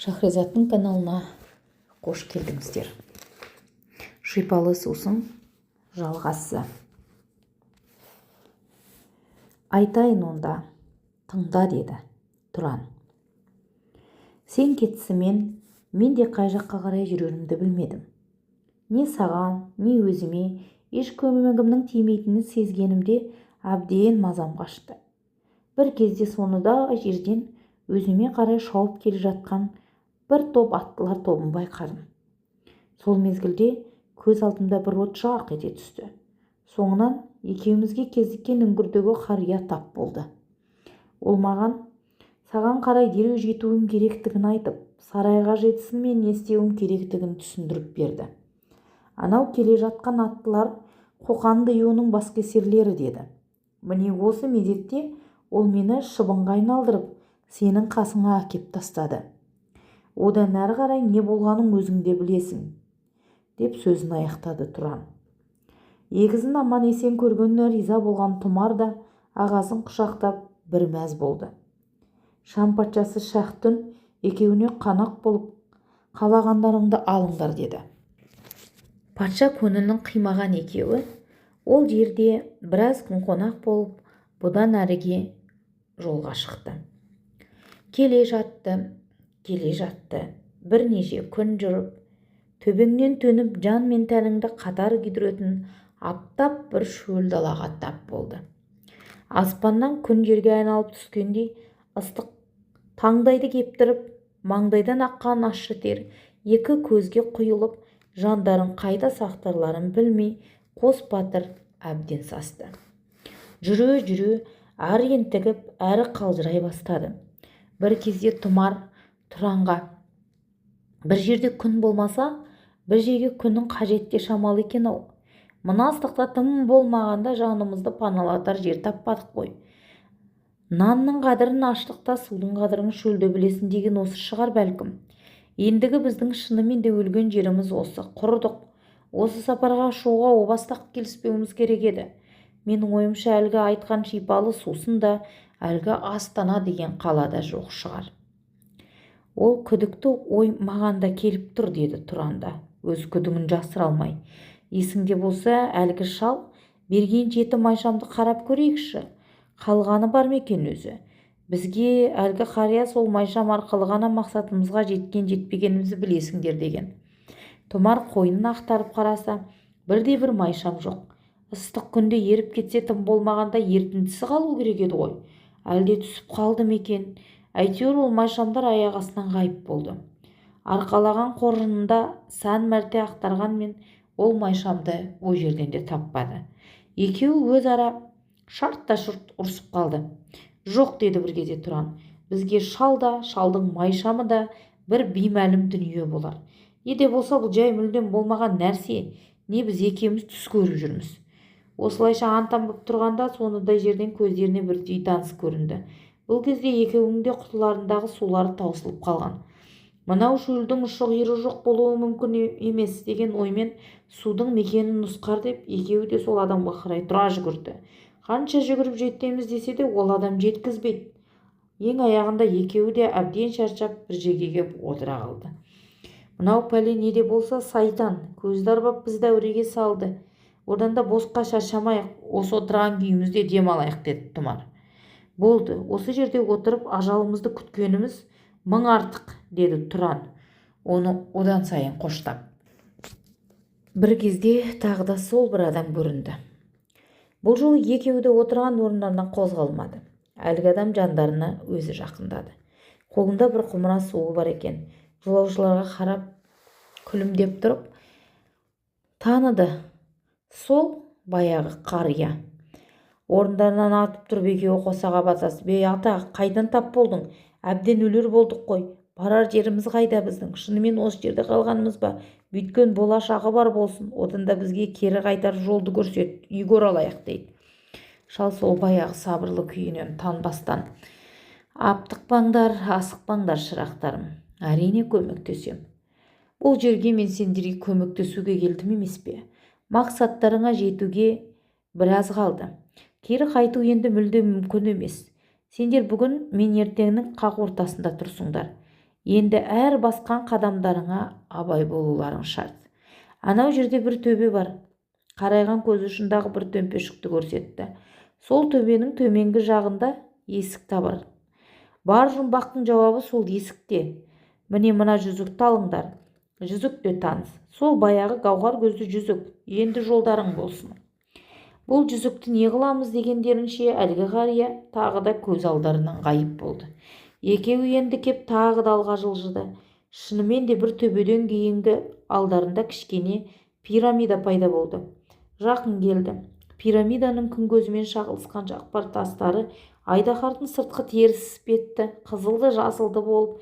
Шахризаттың каналына қош келдіңіздер. Шипалы сусын жалғасы. Айтайын онда, тыңда, деді Тұран. Сен кетісімен мен де қай жаққа қарай жүрерімді білмедім. Не саған, не өзіме еш көмегімнің тимейтінін сезгенімде әбден мазам қашты. Бір кезде соныда жерден өзіме қарай шауып келе жатқан бір топ аттылар тобын байқадым. Сол мезгілде көз алдымда бір от жарқ ете түсті. Соңынан екеумізге кезіккен үңгірдегі қария тап болды. Ол маған саған қарай дереу жетуім керектігін айтып, сарайға жетісін мен не істеуім керектігін түсіндіріп берді. Анау келе жатқан аттылар Қоқан диюының баскесерлері деді. Міне осы мезетте ол мені шыбынға айналдырып, сенің қасыңа әкеп тастады. Одан әрі қарай не болғанын өзіңде білесің, деп сөзін аяқтады Тұран. Егізін аман есен көргеніне риза болған Тұмар да ағасын құшақтап бір мәз болды. Шам патшасы Шахтүн екеуіне қанақ болып, қалағандарыңды алыңдар, деді. Патша көңілін қимаған екеуі ол жерде біраз күн қонақ болып, бұдан әріге жолға шықты. Келе жатты, бірнеше күн жүріп, төбеңнен төніп жан мен тәніңді қатар күйдіретін аптап бір шөл далаға тап болды. Аспаннан күн жерге айналып түскендей ыстық таңдайды кептіріп, маңдайдан аққан ащы тер екі көзге құйылып, жандарын қайда сақтарларын білмей, қос батыр әбден састы. Жүре әрі ентігіп, әрі қалжырай бастады. Бір кезде Тұмар Тұранға: бір жерде күн болмаса, бір жерге күннің қажетте шамалы екен-ау. Мына ыстықта тым болмағанда жанымызды паналатар жер таппадық қой. Нанның қадірін аштықта, судың қадірін шөлде білесін деген осы шығар бәлкім. Ендігі біздің шынымен де өлген жеріміз осы. Құрыдық. Осы сапарға шығуға о баста келіспеуіміз керек еді. Менің ойымша әлгі айтқан шипалы сусын да әлгі Астана деген қалада жоқ шығар. Ол күдікті ой маған да келіп тұр, деді Тұран да өз күдігін жасыра алмай. Есіңде болса, әлгі шал берген 7 майшамды қарап көрейікші. Қалғаны бар ма екен өзі? Бізге әлгі қария сол майшам арқылы ғана мақсатымызға жеткен-жетпегенімізді білесіңдер деген. Тұмар қойнын ақтарып қараса, бірде-бір майшам жоқ. Ыстық күнде еріп кетсе, тым болмағанда ертіндісі қалу керек еді ғой. Әлде түсіп қалды ма екен? Әйтеуір ол майшамдар аяқ астынан ғайып болды. Арқалаған қоржынында сан мәрте ақтарған мен ол майшамды о жерден де таппады. Екеуі өзара шарт та шұрт ұрсып қалды. Жоқ, деді бір кезде Тұран, бізге шал да, шалдың майшамы да бір беймәлім дүние болар. Не де болса бұл жай мүлдем болмаған нәрсе, не біз екеуміз түс көріп жүрміз. Осылайша антан боп тұрғанда соныдай жерден көздеріне бір таныс көрінді. Бұл кезде екеуінің де құтыларындағы сулары таусылып қалған. Мынау шөлдің ұшы-қиыры жоқ болуы мүмкін емес деген оймен судың мекенін нұсқар деп, екеуі де сол адамға қарай тұра жүгірді. Қанша жүгіріп жетеміз десе де ол адам жеткізбейді. Ең аяғында екеуі де әбден шаршап бір жерге кеп отыра қалды. Мынау пәле не де болса сайтан, көзді арбап бізді әуреге салды. Одан да босқа шаршамайық, осы отырған күйімізде дем алайық, деді Тұмар. Болды, осы жерде отырып ажалымызды күткеніміз мың артық, деді Тұран, оны одан сайын қоштап. Бір кезде тағы да сол бір адам көрінді. Бұл жолы екеуі де отырған орындарынан қозғалмады. Әлгі адам жандарына өзі жақындады. Қолында бір құмыра суы бар екен. Жолаушыларға қарап күлімдеп тұрып таныды. Сол баяғы қария. Орындарынан атып тұрып екеуі қосаға батасып: "Бей ата, қайдан тап болдың? Әбден өлер болдық қой. Барар жеріміз қайда біздің? Шынымен осы жерде қалғанымыз ба? Бүйткен болашағы бар болсын. Одан да бізге кері қайтар жолды көрсет, үйге оралайық", дейді. Шал сол баяғы сабырлы күйінен танбастан: "Аптықпаңдар, асықпаңдар шырақтарым. Әрине көмектесем. Бұл жерге мен сендерге көмектесуге келдім емес пе? Мақсаттарыңа жетуге біраз қалды. Кері қайту енді мүлде мүмкін емес. Сендер бүгін мен ертеңнің қақ ортасында тұрсыңдар. Енді әр басқан қадамдарыңа абай болуларың шарт. Анау жерде бір төбе бар. Қарайған көз ұшындағы бір төмпешікті көрсетті. Сол төбенің төменгі жағында есік табар. Бар жұмбақтың жауабы сол есікте. Міне мына жүзікті алыңдар. Жүзік те таныс. Сол баяғы гауһар көзді жүзік. Енді жолдарың болсын. Бұл жүзікті не қыламыз дегендерінше әлгі қария тағы да көз алдарынан ғайып болды. Екеуі енді кеп тағы да алға жылжыды. Шынымен де бір төбеден кейінгі алдарында кішкене пирамида пайда болды. Жақын келді. Пирамиданың күн көзімен шағылысқан жақпар тастары айдаһардың сыртқы теріс іспетті, қызылды жасылды болып,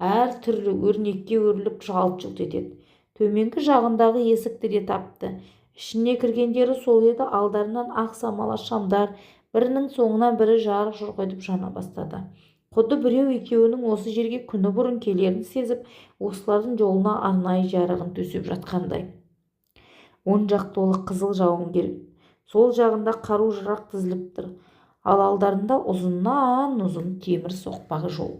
әр түрлі өрнекке өріліп жалт-жұлт етеді. Төменгі жағындағы есікті де тапты. Ішіне кіргендері сол еді. Алдарынан ақ самала шамдар бірінің соңынан бірі жарық жұрқ етіп жана бастады. Құдды біреу екеуінің осы жерге күні бұрын келерін сезіп, осылардың жолына арнайы жарығын төсеп жатқандай. Оң жақ толы қызыл жауынгер, сол жағында қару-жарақ тізіліп тұр, ал алдарында ұзыннан ұзын темір соқпағы жол.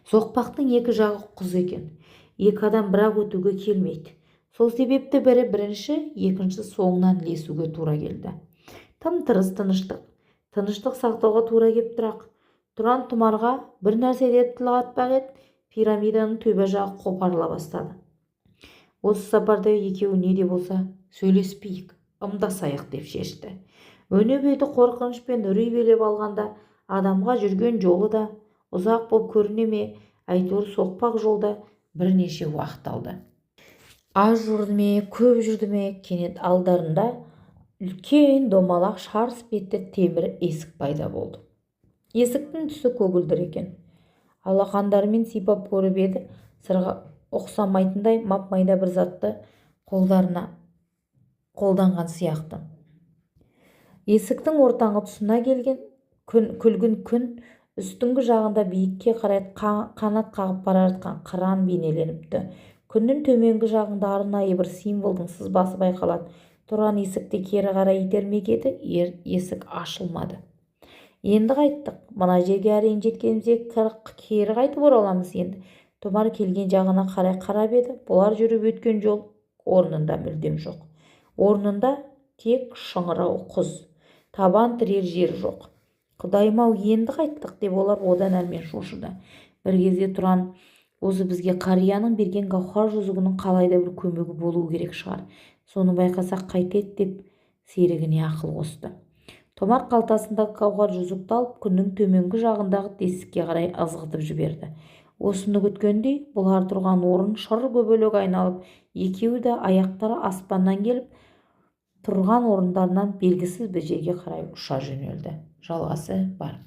Соқпақтың екі жағы құз екен. Екі адам бірақ өтуге келмейді. Сол себепті бірі бірінші, екінші соңынан ілесуге тура келді. Тым-тырыс тыныштық. Тыныштық сақтауға тура кеп тұрақ. Тұран тұмарға бір нәрсе деп тіл қатпақ еді, пирамиданың төбе жағы қопарыла бастады. Осы сапарда екеуі не де болса сөйлеспейік, ымдасайық деп шешті. Өне беті қорқыныш пен үрей билеп алғанда адамға жүрген жолы да ұзақ боп көріне ме, әйтеуір соқпақ жолда бірнеше уақыт алды. Аз жүрді ме, көп жүрді ме, кенет алдарында үлкен домалақ шарс бетті темір есік пайда болды. Есіктің түсі көгілдір екен. Алақандарымен сипап көріп еді, сырға ұқсамайтындай мап-майда бір затты қолдарына қолданған сияқты. Есіктің ортаңғы тұсына келген күлгін күн үстіңгі жағында биікке қарай қанат қағып бара жатқан қыран бейнеленіпті. Күннің төменгі жағында арнайы бір символдың сызбасы байқалады. Тұран есікті кері қарай итермек еді, есік ашылмады. Енді қайттық. Мына жерге әрең жеткенімізде кері қайтып ораламыз енді. Тұмар келген жағына қарай қарап еді. Бұлар жүріп өткен жол орнында мүлдем жоқ. Орнында тек шыңырау құз. Табан тірер жер жоқ. Құдайым-ау, енді қайттық деп олар одан әрмен шошыды. Бір кезде Тұран, осы бізге қарияның берген гауһар жүзігінің қалайда бір көмегі болуы керек шығар. Соны байқасақ қайтеді деп серігіне ақыл қосты. Томар қалтасындағы гауһар жүзікті алып күннің төменгі жағындағы тесікке қарай ызғытып жіберді. Осыны күткендей, бұлар тұрған орын шыр көбелек айналып, екеуі де аяқтары аспаннан келіп, тұрған орындарынан белгісіз бір жерге қарай ұша жөнелді. Жалғасы бар.